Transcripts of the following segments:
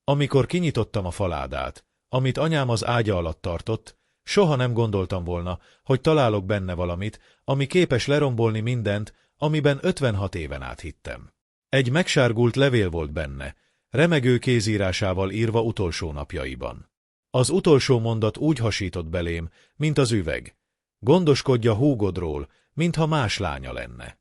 Amikor kinyitottam a faládát, amit anyám az ágya alatt tartott, soha nem gondoltam volna, hogy találok benne valamit, ami képes lerombolni mindent, amiben 56 éven át hittem. Egy megsárgult levél volt benne, remegő kézírásával írva utolsó napjaiban. Az utolsó mondat úgy hasított belém, mint az üveg. Gondoskodj a húgodról, mintha más lánya lenne.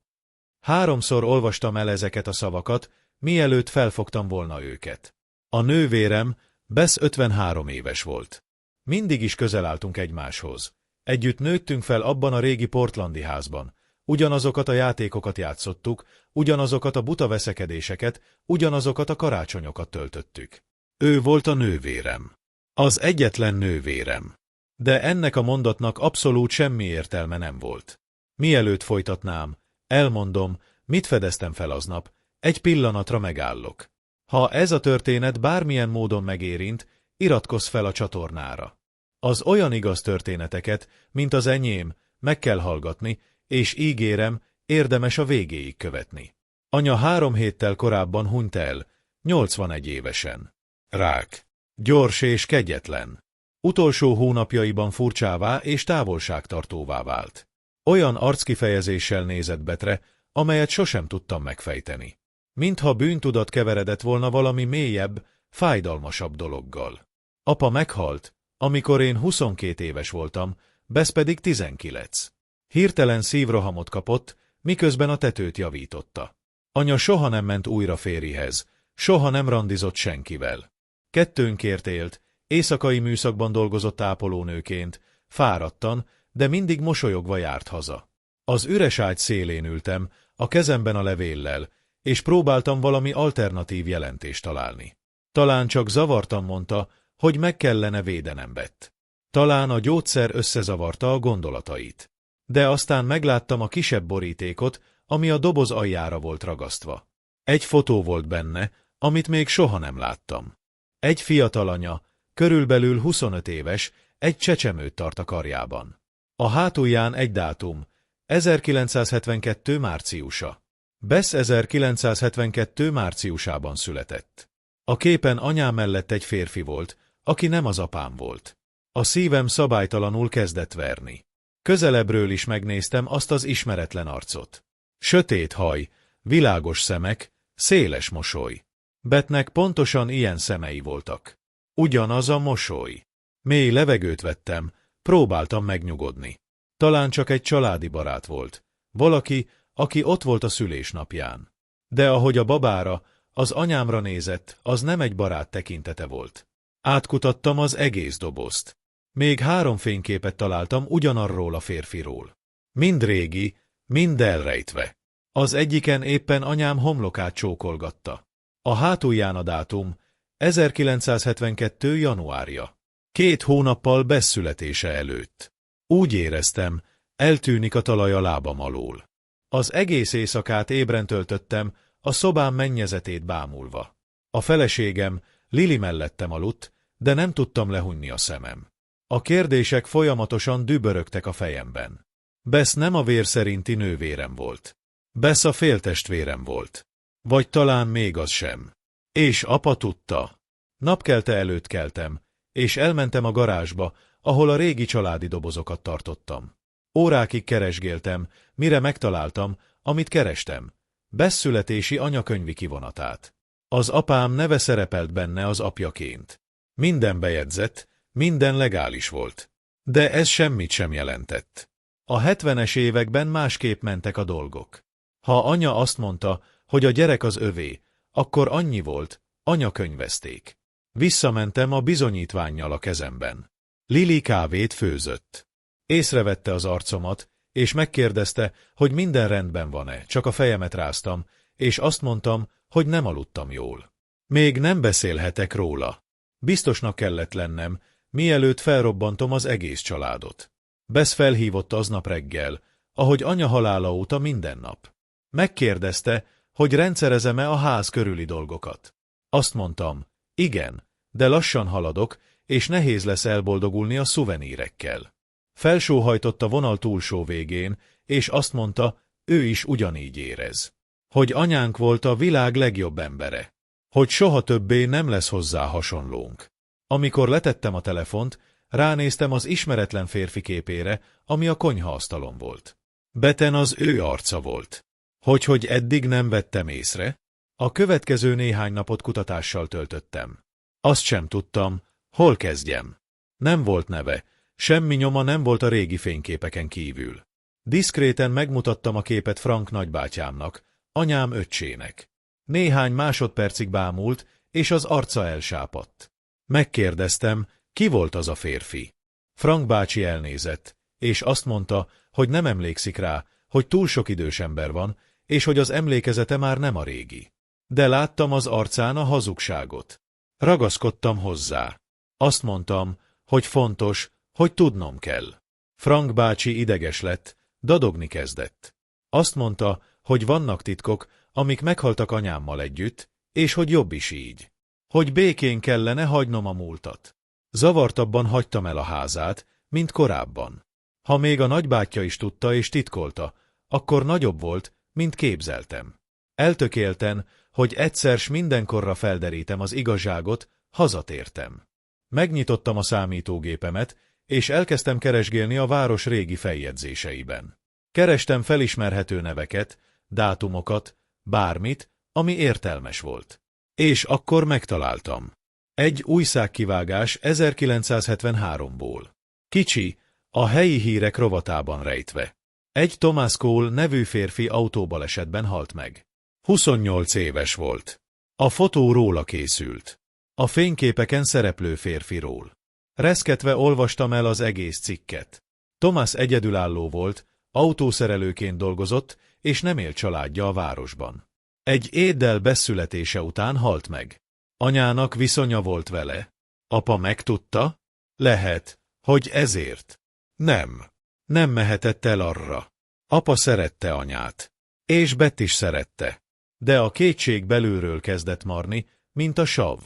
3-szor olvastam el ezeket a szavakat, mielőtt felfogtam volna őket. A nővérem, Bess 53 éves volt. Mindig is közel álltunk egymáshoz. Együtt nőttünk fel abban a régi portlandi házban. Ugyanazokat a játékokat játszottuk, ugyanazokat a buta veszekedéseket, ugyanazokat a karácsonyokat töltöttük. Ő volt a nővérem. Az egyetlen nővérem. De ennek a mondatnak abszolút semmi értelme nem volt. Mielőtt folytatnám, elmondom, mit fedeztem fel aznap, egy pillanatra megállok. Ha ez a történet bármilyen módon megérint, iratkozz fel a csatornára. Az olyan igaz történeteket, mint az enyém, meg kell hallgatni, és ígérem, érdemes a végéig követni. Anya 3 héttel korábban hunyt el, 81 évesen. Rák. Gyors és kegyetlen. Utolsó hónapjaiban furcsává és távolságtartóvá vált. Olyan arckifejezéssel nézett Bettre, amelyet sosem tudtam megfejteni. Mintha bűntudat keveredett volna valami mélyebb, fájdalmasabb dologgal. Apa meghalt, amikor én 22 éves voltam, Bess pedig 19. Hirtelen szívrohamot kapott, miközben a tetőt javította. Anya soha nem ment újra férjhez, soha nem randizott senkivel. Kettőnkért élt, éjszakai műszakban dolgozott ápolónőként, fáradtan, de mindig mosolyogva járt haza. Az üres ágy szélén ültem, a kezemben a levéllel, és próbáltam valami alternatív jelentést találni. Talán csak zavartan mondta, hogy meg kellene védenem Bett. Talán a gyógyszer összezavarta a gondolatait. De aztán megláttam a kisebb borítékot, ami a doboz aljára volt ragasztva. Egy fotó volt benne, amit még soha nem láttam. Egy fiatal anya, körülbelül 25 éves, egy csecsemőt tart a karjában. A hátulján egy dátum, 1972. márciusa. Bess 1972. márciusában született. A képen anyám mellett egy férfi volt, aki nem az apám volt. A szívem szabálytalanul kezdett verni. Közelebbről is megnéztem azt az ismeretlen arcot. Sötét haj, világos szemek, széles mosoly. Bettnek pontosan ilyen szemei voltak. Ugyanaz a mosoly. Mély levegőt vettem, próbáltam megnyugodni. Talán csak egy családi barát volt. Valaki, aki ott volt a szülésnapján. De ahogy a babára, az anyámra nézett, az nem egy barát tekintete volt. Átkutattam az egész dobozt. Még 3 fényképet találtam ugyanarról a férfiról. Mind régi, mind elrejtve. Az egyiken éppen anyám homlokát csókolgatta. A hátulján a dátum, 1972. januárja. 2 hónappal Bess születése előtt. Úgy éreztem, eltűnik a talaj a lábam alól. Az egész éjszakát ébren töltöttem, a szobám mennyezetét bámulva. A feleségem, Lili mellettem aludt, de nem tudtam lehunni a szemem. A kérdések folyamatosan dübörögtek a fejemben. Bess nem a vér szerinti nővérem volt. Bess a féltestvérem volt. Vagy talán még az sem. És apa tudta. Napkelte előtt keltem, és elmentem a garázsba, ahol a régi családi dobozokat tartottam. Órákig keresgéltem, mire megtaláltam, amit kerestem. Bess születési anyakönyvi kivonatát. Az apám neve szerepelt benne az apjaként. Minden bejegyzett, minden legális volt. De ez semmit sem jelentett. A 70-es években másképp mentek a dolgok. Ha anya azt mondta, hogy a gyerek az övé, akkor annyi volt, anyakönyvezték. Visszamentem a bizonyítvánnyal a kezemben. Lili kávét főzött. Észrevette az arcomat, és megkérdezte, hogy minden rendben van-e, csak a fejemet ráztam, és azt mondtam, hogy nem aludtam jól. Még nem beszélhetek róla. Biztosnak kellett lennem, mielőtt felrobbantom az egész családot. Bess felhívott aznap reggel, ahogy anya halála óta minden nap. Megkérdezte, hogy rendszerezem-e a ház körüli dolgokat. Azt mondtam, igen, de lassan haladok, és nehéz lesz elboldogulni a szuvenírekkel. Felsóhajtott a vonal túlsó végén, és azt mondta, ő is ugyanígy érez. Hogy anyánk volt a világ legjobb embere. hogy soha többé nem lesz hozzá hasonlónk. Amikor letettem a telefont, ránéztem az ismeretlen férfi képére, ami a konyhaasztalon volt. Beten az ő arca volt. Hogy eddig nem vettem észre? A következő néhány napot kutatással töltöttem. Azt sem tudtam, hol kezdjem. Nem volt neve, semmi nyoma nem volt a régi fényképeken kívül. Diszkréten megmutattam a képet Frank nagybátyámnak, anyám öccsének. Néhány másodpercig bámult, és az arca elsápadt. Megkérdeztem, ki volt az a férfi. Frank bácsi elnézett, és azt mondta, hogy nem emlékszik rá, hogy túl sok idős ember van, és hogy az emlékezete már nem a régi. De láttam az arcán a hazugságot. Ragaszkodtam hozzá. Azt mondtam, hogy fontos, hogy tudnom kell. Frank bácsi ideges lett, dadogni kezdett. Azt mondta, hogy vannak titkok, amik meghaltak anyámmal együtt, és hogy jobb is így. Hogy békén kellene hagynom a múltat. Zavartabban hagytam el a házát, mint korábban. Ha még a nagybátyja is tudta és titkolta, akkor nagyobb volt, mint képzeltem. Eltökélten, hogy egyszer s mindenkorra felderítem az igazságot, hazatértem. Megnyitottam a számítógépemet, és elkezdtem keresgélni a város régi feljegyzéseiben. Kerestem felismerhető neveket, dátumokat, bármit, ami értelmes volt. És akkor megtaláltam. Egy újságkivágás 1973-ból. Kicsi, a helyi hírek rovatában rejtve. Egy Thomas Cole nevű férfi autóbalesetben halt meg. 28 éves volt. A fotó róla készült. A fényképeken szereplő férfiról. Reszketve olvastam el az egész cikket. Thomas egyedülálló volt, autószerelőként dolgozott, és nem élt családja a városban. Egy éddel beszületése után halt meg. Anyának viszonya volt vele. Apa megtudta? Lehet, hogy ezért. Nem mehetett el arra. Apa szerette anyát. És Bett is szerette. De a kétség belülről kezdett marni, mint a sav.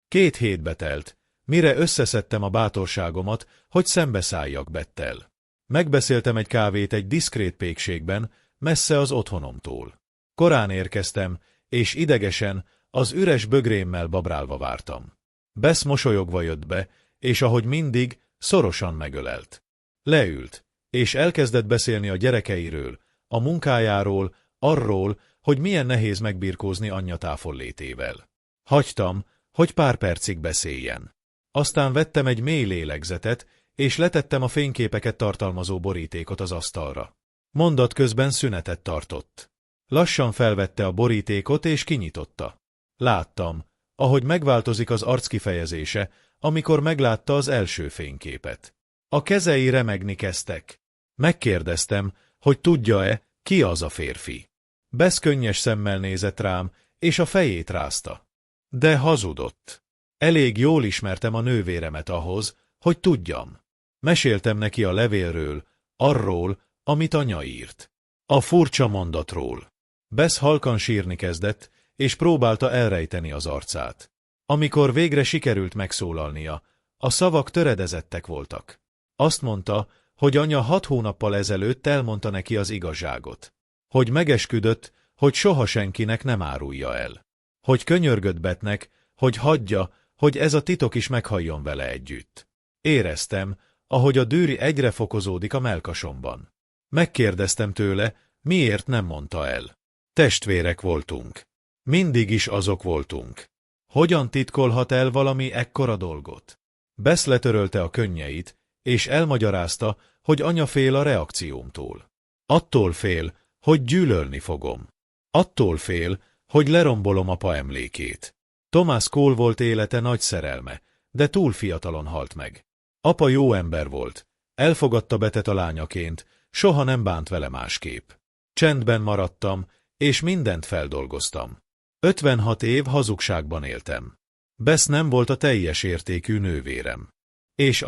2 hétbe telt, mire összeszedtem a bátorságomat, hogy szembeszálljak Bettel. Megbeszéltem egy kávét egy diszkrét pékségben, messze az otthonomtól. Korán érkeztem, és idegesen, az üres bögrémmel babrálva vártam. Bess mosolyogva jött be, és ahogy mindig, szorosan megölelt. Leült, és elkezdett beszélni a gyerekeiről, a munkájáról, arról, hogy milyen nehéz megbirkózni anyja távollétével. Hagytam, hogy pár percig beszéljen. Aztán vettem egy mély lélegzetet, és letettem a fényképeket tartalmazó borítékot az asztalra. Mondat közben szünetet tartott. Lassan felvette a borítékot és kinyitotta. Láttam, ahogy megváltozik az arckifejezése, amikor meglátta az első fényképet. A kezei remegni kezdtek. Megkérdeztem, hogy tudja-e, ki az a férfi. Bess könnyes szemmel nézett rám, és a fejét rázta. De hazudott. Elég jól ismertem a nővéremet ahhoz, hogy tudjam. Meséltem neki a levélről, arról, amit anya írt. A furcsa mondatról. Bess halkan sírni kezdett, és próbálta elrejteni az arcát. Amikor végre sikerült megszólalnia, a szavak töredezettek voltak. Azt mondta, hogy anya 6 hónappal ezelőtt elmondta neki az igazságot. Hogy megesküdött, hogy soha senkinek nem árulja el. Hogy könyörgött Bettnek, hogy hagyja, hogy ez a titok is meghalljon vele együtt. Éreztem, ahogy a dűri egyre fokozódik a mellkasomban. Megkérdeztem tőle, miért nem mondta el. Testvérek voltunk. Mindig is azok voltunk. Hogyan titkolhat el valami ekkora dolgot? Bess letörölte a könnyeit, és elmagyarázta, hogy anya fél a reakciómtól. Attól fél, hogy gyűlölni fogom. Attól fél, hogy lerombolom apa emlékét. Thomas Cole volt élete nagy szerelme, de túl fiatalon halt meg. Apa jó ember volt, elfogadta Bettet a lányaként, soha nem bánt vele másképp. Csendben maradtam, és mindent feldolgoztam. 56 év hazugságban éltem. Bess nem volt a teljes értékű nővérem. És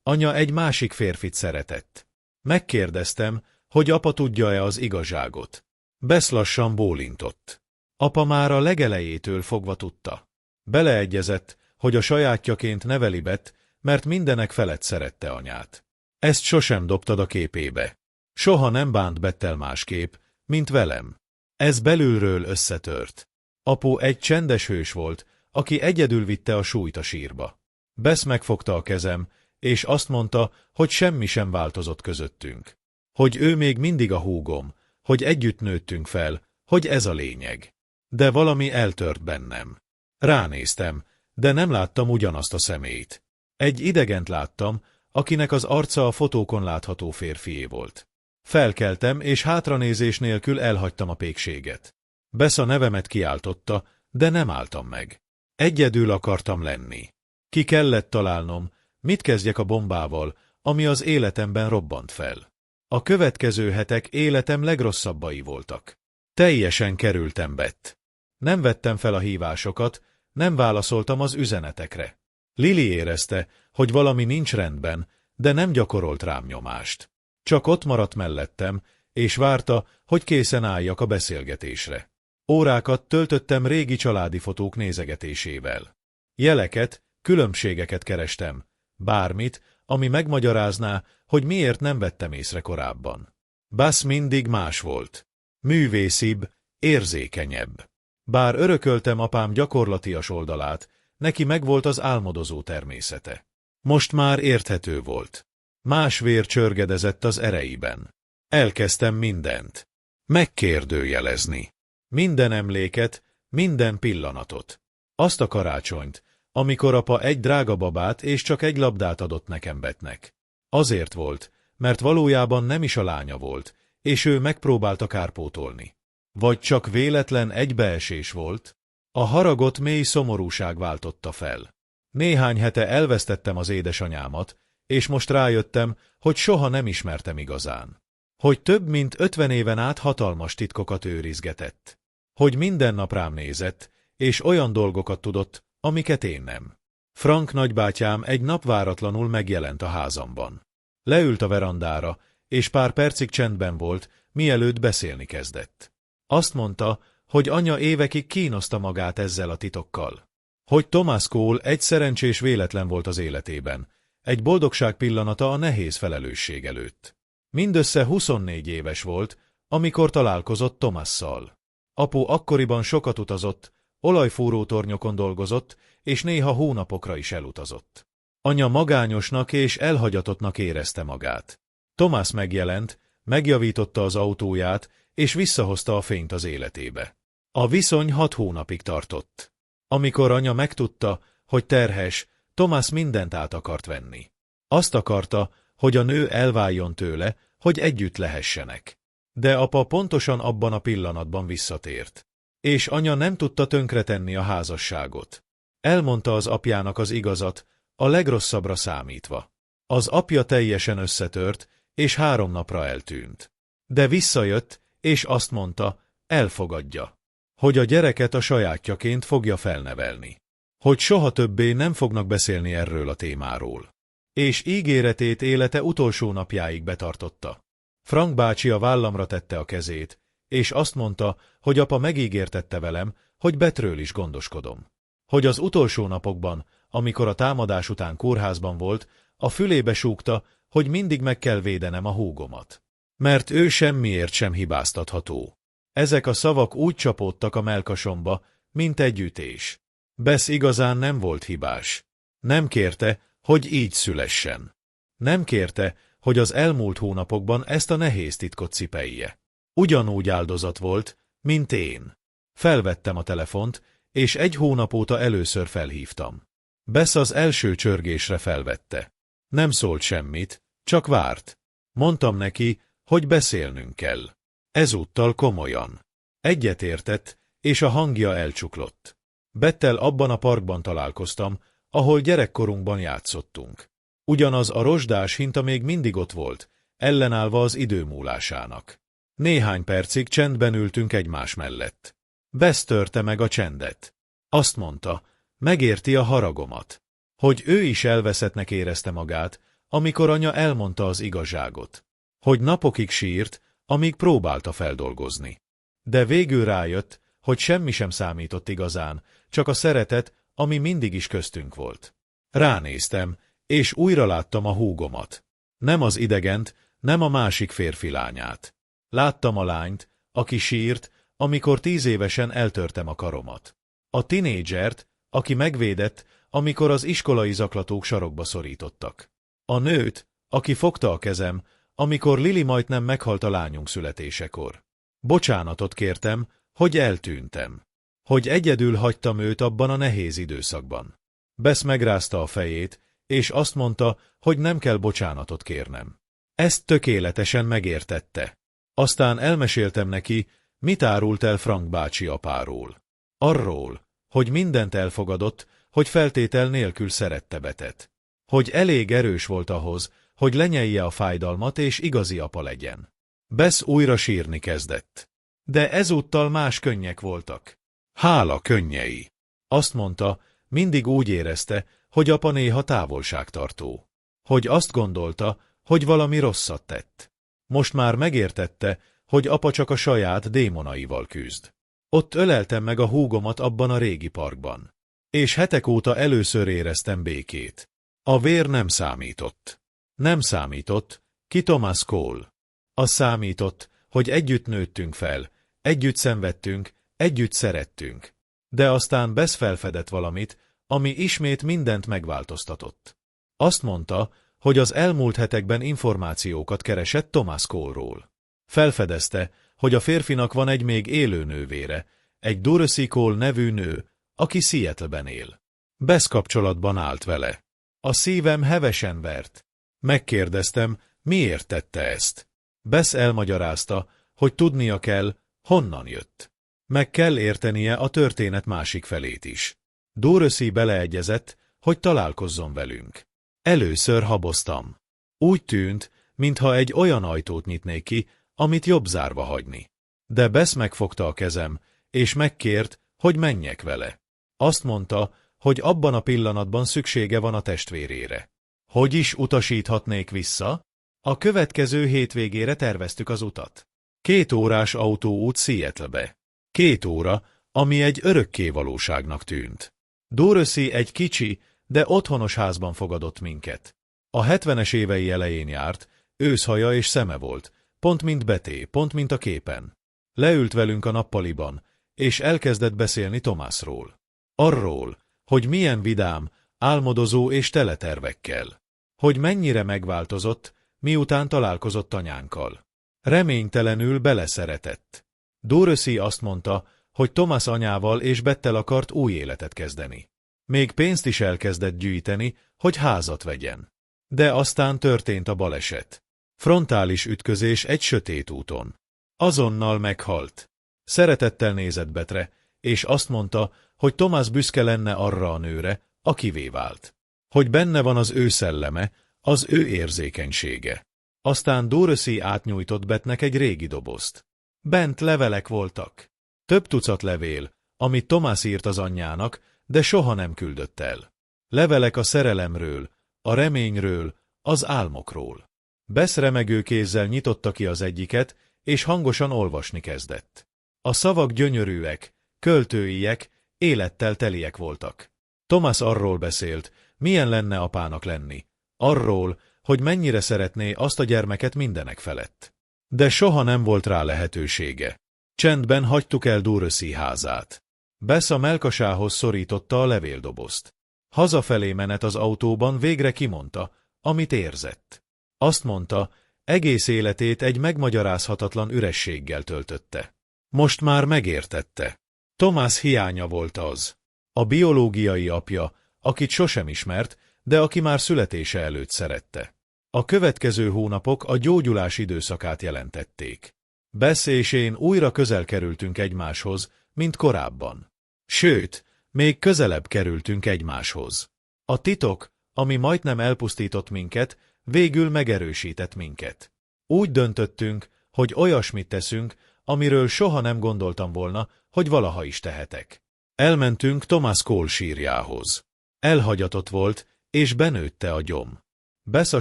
anya egy másik férfit szeretett. Megkérdeztem, hogy apa tudja-e az igazságot. Bess lassan bólintott. Apa már a legelejétől fogva tudta. Beleegyezett, hogy a sajátjaként neveli Bett, mert mindenek felett szerette anyát. Ezt sosem dobtad a képébe. Soha nem bánt Bettel másképp, mint velem. Ez belülről összetört. Apu egy csendes hős volt, aki egyedül vitte a súlyt a sírba. Bess megfogta a kezem, és azt mondta, hogy semmi sem változott közöttünk. Hogy ő még mindig a húgom, hogy együtt nőttünk fel, hogy ez a lényeg. De valami eltört bennem. Ránéztem, de nem láttam ugyanazt a személyt. Egy idegent láttam, akinek az arca a fotókon látható férfié volt. Felkeltem, és hátranézés nélkül elhagytam a pékséget. Bess a nevemet kiáltotta, de nem álltam meg. Egyedül akartam lenni. Ki kellett találnom, mit kezdjek a bombával, ami az életemben robbant fel. A következő hetek életem legrosszabbai voltak. Teljesen kerültem Bett. Nem vettem fel a hívásokat, nem válaszoltam az üzenetekre. Lili érezte, hogy valami nincs rendben, de nem gyakorolt rám nyomást. Csak ott maradt mellettem, és várta, hogy készen álljak a beszélgetésre. Órákat töltöttem régi családi fotók nézegetésével. Jeleket, különbségeket kerestem, bármit, ami megmagyarázná, hogy miért nem vettem észre korábban. Bess mindig más volt. Művészibb, érzékenyebb. Bár örököltem apám gyakorlatias oldalát, neki megvolt az álmodozó természete. Most már érthető volt. Más vér csörgedezett az ereiben. Elkezdtem mindent. Megkérdőjelezni. Minden emléket, minden pillanatot. Azt a karácsonyt, amikor apa egy drága babát és csak egy labdát adott nekem Bettnek. Azért volt, mert valójában nem is a lánya volt, és ő megpróbálta kárpótolni. Vagy csak véletlen egybeesés volt? A haragot mély szomorúság váltotta fel. Néhány hete elvesztettem az édesanyámat, és most rájöttem, hogy soha nem ismertem igazán. Hogy több mint 50 éven át hatalmas titkokat őrizgetett. Hogy minden nap rám nézett, és olyan dolgokat tudott, amiket én nem. Frank nagybátyám egy nap váratlanul megjelent a házamban. Leült a verandára, és pár percig csendben volt, mielőtt beszélni kezdett. Azt mondta, hogy anya évekig kínoszta magát ezzel a titokkal. Hogy Thomas Cole egy szerencsés véletlen volt az életében, egy boldogság pillanata a nehéz felelősség előtt. Mindössze 24 éves volt, amikor találkozott Thomasszal. Apu akkoriban sokat utazott, olajfúrótornyokon dolgozott, és néha hónapokra is elutazott. Anya magányosnak és elhagyatottnak érezte magát. Thomas megjelent, megjavította az autóját, és visszahozta a fényt az életébe. A viszony 6 hónapig tartott. Amikor anya megtudta, hogy terhes, Thomas mindent át akart venni. Azt akarta, hogy a nő elváljon tőle, hogy együtt lehessenek. De apa pontosan abban a pillanatban visszatért. És anya nem tudta tönkretenni a házasságot. Elmondta az apjának az igazat, a legrosszabbra számítva. Az apja teljesen összetört, és 3 napra eltűnt. De visszajött, és azt mondta, elfogadja. Hogy a gyereket a sajátjaként fogja felnevelni. Hogy soha többé nem fognak beszélni erről a témáról. És ígéretét élete utolsó napjáig betartotta. Frank bácsi a vállamra tette a kezét, és azt mondta, hogy apa megígértette velem, hogy Bettről is gondoskodom. Hogy az utolsó napokban, amikor a támadás után kórházban volt, a fülébe súgta, hogy mindig meg kell védenem a húgomat. Mert ő semmiért sem hibáztatható. Ezek a szavak úgy csapódtak a mellkasomba, mint egy ütés. Bess igazán nem volt hibás. Nem kérte, hogy így szülessen. Nem kérte, hogy az elmúlt hónapokban ezt a nehéz titkot cipelje. Ugyanúgy áldozat volt, mint én. Felvettem a telefont, és 1 hónap óta először felhívtam. Bess az első csörgésre felvette. Nem szólt semmit, csak várt. Mondtam neki, hogy beszélnünk kell. Ezúttal komolyan. Egyetértett, és a hangja elcsuklott. Bettel abban a parkban találkoztam, ahol gyerekkorunkban játszottunk. Ugyanaz a rozsdás hinta még mindig ott volt, ellenállva az idő múlásának. Néhány percig csendben ültünk egymás mellett. Bess törte meg a csendet. Azt mondta, megérti a haragomat. Hogy ő is elveszettnek érezte magát, amikor anya elmondta az igazságot. Hogy napokig sírt, amíg próbálta feldolgozni. De végül rájött, hogy semmi sem számított igazán, csak a szeretet, ami mindig is köztünk volt. Ránéztem, és újra láttam a húgomat. Nem az idegent, nem a másik férfi lányát. Láttam a lányt, aki sírt, amikor 10 évesen eltörtem a karomat. A tinédzsert, aki megvédett, amikor az iskolai zaklatók sarokba szorítottak. A nőt, aki fogta a kezem, amikor Lili majdnem meghalt a lányunk születésekor. Bocsánatot kértem, hogy eltűntem. Hogy egyedül hagytam őt abban a nehéz időszakban. Bess megrázta a fejét, és azt mondta, hogy nem kell bocsánatot kérnem. Ezt tökéletesen megértette. Aztán elmeséltem neki, mit árult el Frank bácsi apáról. Arról, hogy mindent elfogadott, hogy feltétel nélkül szerette Bettet. Hogy elég erős volt ahhoz, hogy lenyelje a fájdalmat és igazi apa legyen. Bess újra sírni kezdett. De ezúttal más könnyek voltak. Hála könnyei. Azt mondta, mindig úgy érezte, hogy apa néha távolságtartó. Hogy azt gondolta, hogy valami rosszat tett. Most már megértette, hogy apa csak a saját démonaival küzd. Ott öleltem meg a húgomat abban a régi parkban. És hetek óta először éreztem békét. A vér nem számított. Nem számított, ki Thomas Cole. Az számított, hogy együtt nőttünk fel, együtt szenvedtünk, együtt szerettünk. De aztán Bess felfedett valamit, ami ismét mindent megváltoztatott. Azt mondta, hogy az elmúlt hetekben információkat keresett Thomas Cole-ról. Felfedezte, hogy a férfinak van egy még élő nővére, egy Dorothy Cole nevű nő, aki Seattle-ben él. Bess kapcsolatban állt vele. A szívem hevesen vert. Megkérdeztem, miért tette ezt. Bess elmagyarázta, hogy tudnia kell, honnan jött. Meg kell értenie a történet másik felét is. Dorothy beleegyezett, hogy találkozzon velünk. Először haboztam. Úgy tűnt, mintha egy olyan ajtót nyitnék ki, amit jobb zárva hagyni. De Bess megfogta a kezem, és megkért, hogy menjek vele. Azt mondta, hogy abban a pillanatban szüksége van a testvérére. Hogy is utasíthatnék vissza? A következő hétvégére terveztük az utat. 2 órás autóút Seattle-be. 2 óra, ami egy örökké valóságnak tűnt. Dorothy egy kicsi, de otthonos házban fogadott minket. A 70-es évei elején járt, őszhaja és szeme volt, pont mint Betty, pont mint a képen. Leült velünk a nappaliban, és elkezdett beszélni Thomasról. Arról, hogy milyen vidám, álmodozó és tele tervekkel. Hogy mennyire megváltozott, miután találkozott anyánkkal. Reménytelenül beleszeretett. Dorothy azt mondta, hogy Thomas anyával és Bettel akart új életet kezdeni. Még pénzt is elkezdett gyűjteni, hogy házat vegyen. De aztán történt a baleset. Frontális ütközés egy sötét úton. Azonnal meghalt. Szeretettel nézett Bettre, és azt mondta, hogy Thomas büszke lenne arra a nőre, akivé vált. Hogy benne van az ő szelleme, az ő érzékenysége. Aztán Dorothy átnyújtott Bettnek egy régi dobozt. Bent levelek voltak. Több tucat levél, amit Thomas írt az anyjának, de soha nem küldött el. Levelek a szerelemről, a reményről, az álmokról. Bess remegő kézzel nyitotta ki az egyiket, és hangosan olvasni kezdett. A szavak gyönyörűek, költőiek, élettel teliek voltak. Thomas arról beszélt, milyen lenne apának lenni. Arról, hogy mennyire szeretné azt a gyermeket mindenek felett. De soha nem volt rá lehetősége. Csendben hagytuk el Dorothy házát. Bess a mellkasához szorította a levéldobozt. Hazafelé menet az autóban végre kimondta, amit érzett. Azt mondta, egész életét egy megmagyarázhatatlan ürességgel töltötte. Most már megértette. Thomas hiánya volt az. A biológiai apja, akit sosem ismert, de aki már születése előtt szerette. A következő hónapok a gyógyulás időszakát jelentették. Bess és én újra közel kerültünk egymáshoz, mint korábban. Sőt, még közelebb kerültünk egymáshoz. A titok, ami majdnem elpusztított minket, végül megerősített minket. Úgy döntöttünk, hogy olyasmit teszünk, amiről soha nem gondoltam volna, hogy valaha is tehetek. Elmentünk Thomas Cole sírjához. Elhagyatott volt, és benőtte a gyom. Bess a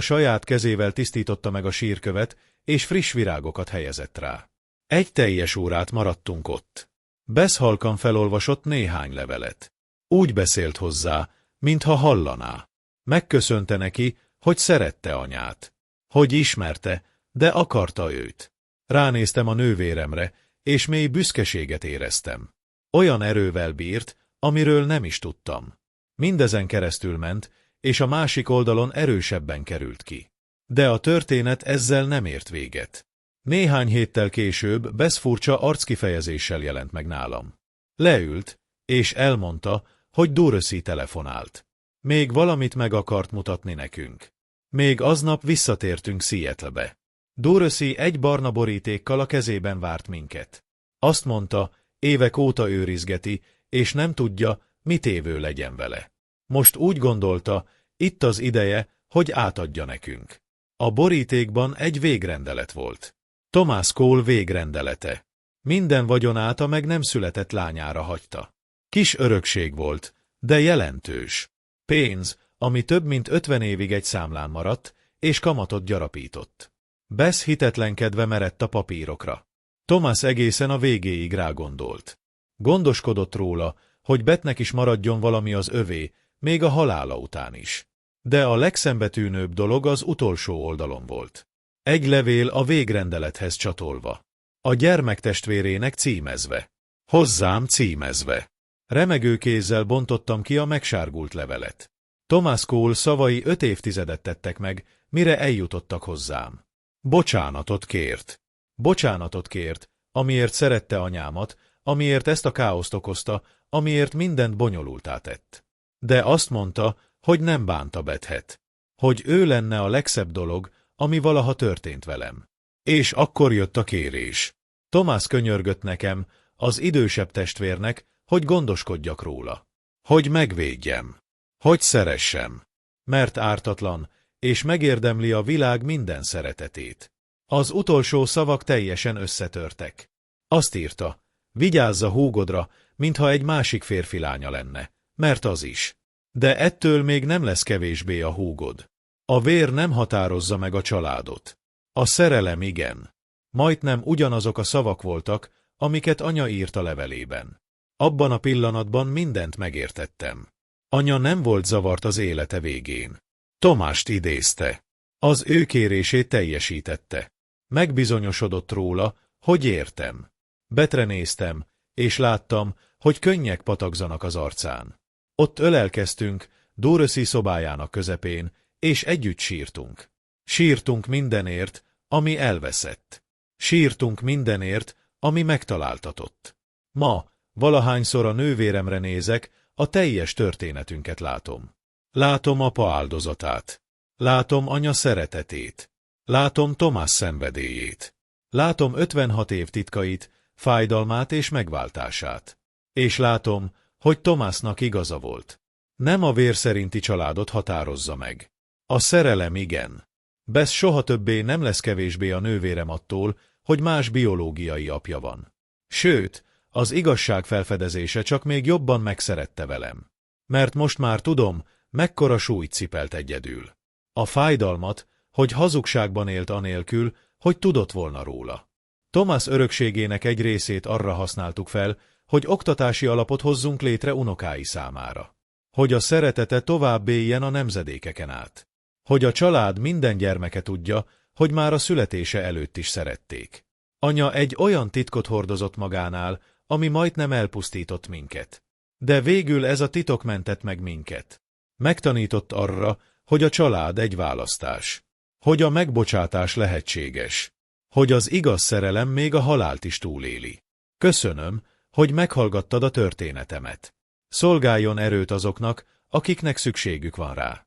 saját kezével tisztította meg a sírkövet, és friss virágokat helyezett rá. 1 teljes órát maradtunk ott. Bess halkan felolvasott néhány levelet. Úgy beszélt hozzá, mintha hallaná. Megköszönte neki, hogy szerette anyát. Hogy ismerte, de akarta őt. Ránéztem a nővéremre, és mély büszkeséget éreztem. Olyan erővel bírt, amiről nem is tudtam. Mindezen keresztül ment, és a másik oldalon erősebben került ki. De a történet ezzel nem ért véget. Néhány héttel később Bess furcsa arckifejezéssel jelent meg nálam. Leült, és elmondta, hogy Dorothy telefonált. Még valamit meg akart mutatni nekünk. Még aznap visszatértünk Seattle-be. Dorothy egy barna borítékkal a kezében várt minket. Azt mondta, évek óta őrizgeti, és nem tudja, mit évő legyen vele. Most úgy gondolta, itt az ideje, hogy átadja nekünk. A borítékban egy végrendelet volt. Thomas Cole végrendelete. Minden vagyonát a meg nem született lányára hagyta. Kis örökség volt, de jelentős. Pénz, ami több mint 50 évig egy számlán maradt, és kamatot gyarapított. Bess hitetlenkedve merett a papírokra. Thomas egészen a végéig rágondolt. Gondoskodott róla, hogy Bethnek is maradjon valami az övé, még a halála után is. De a legszembetűnőbb dolog az utolsó oldalon volt. Egy levél a végrendelethez csatolva. A gyermektestvérének címezve. Hozzám címezve. Remegő kézzel bontottam ki a megsárgult levelet. Thomas Cole szavai 5 évtizedet tettek meg, mire eljutottak hozzám. Bocsánatot kért. Bocsánatot kért, amiért szerette anyámat, amiért ezt a káoszt okozta, amiért mindent bonyolultá tett. De azt mondta, hogy nem bánta Bethet. Hogy ő lenne a legszebb dolog, ami valaha történt velem. És akkor jött a kérés. Thomas könyörgött nekem, az idősebb testvérnek, hogy gondoskodjak róla. Hogy megvédjem. Hogy szeressem. Mert ártatlan, és megérdemli a világ minden szeretetét. Az utolsó szavak teljesen összetörtek. Azt írta, vigyázz a húgodra, mintha egy másik férfi lánya lenne, mert az is. De ettől még nem lesz kevésbé a húgod. A vér nem határozza meg a családot. A szerelem igen. Majdnem ugyanazok a szavak voltak, amiket anya írt a levelében. Abban a pillanatban mindent megértettem. Anya nem volt zavart az élete végén. Tomást idézte. Az ő kérését teljesítette. Megbizonyosodott róla, hogy értem. Betre néztem, és láttam, hogy könnyek patakzanak az arcán. Ott ölelkeztünk, Dorothy szobájának közepén, és együtt sírtunk. Sírtunk mindenért, ami elveszett. Sírtunk mindenért, ami megtaláltatott. Ma, valahányszor a nővéremre nézek, a teljes történetünket látom. Látom apa áldozatát. Látom anya szeretetét. Látom Thomas szenvedélyét. Látom 56 év titkait, fájdalmát és megváltását. És látom, hogy Thomasnak igaza volt. Nem a vér szerinti családot határozza meg. A szerelem igen. Bess soha többé nem lesz kevésbé a nővérem attól, hogy más biológiai apja van. Sőt, az igazság felfedezése csak még jobban megszerette velem. Mert most már tudom, mekkora súlyt cipelt egyedül. A fájdalmat, hogy hazugságban élt anélkül, hogy tudott volna róla. Thomas örökségének egy részét arra használtuk fel, hogy oktatási alapot hozzunk létre unokái számára. Hogy a szeretete tovább éljen a nemzedékeken át. Hogy a család minden gyermeke tudja, hogy már a születése előtt is szerették. Anya egy olyan titkot hordozott magánál, ami majdnem elpusztított minket. De végül ez a titok mentett meg minket. Megtanított arra, hogy a család egy választás. Hogy a megbocsátás lehetséges. Hogy az igaz szerelem még a halált is túléli. Köszönöm, hogy meghallgattad a történetemet. Szolgáljon erőt azoknak, akiknek szükségük van rá.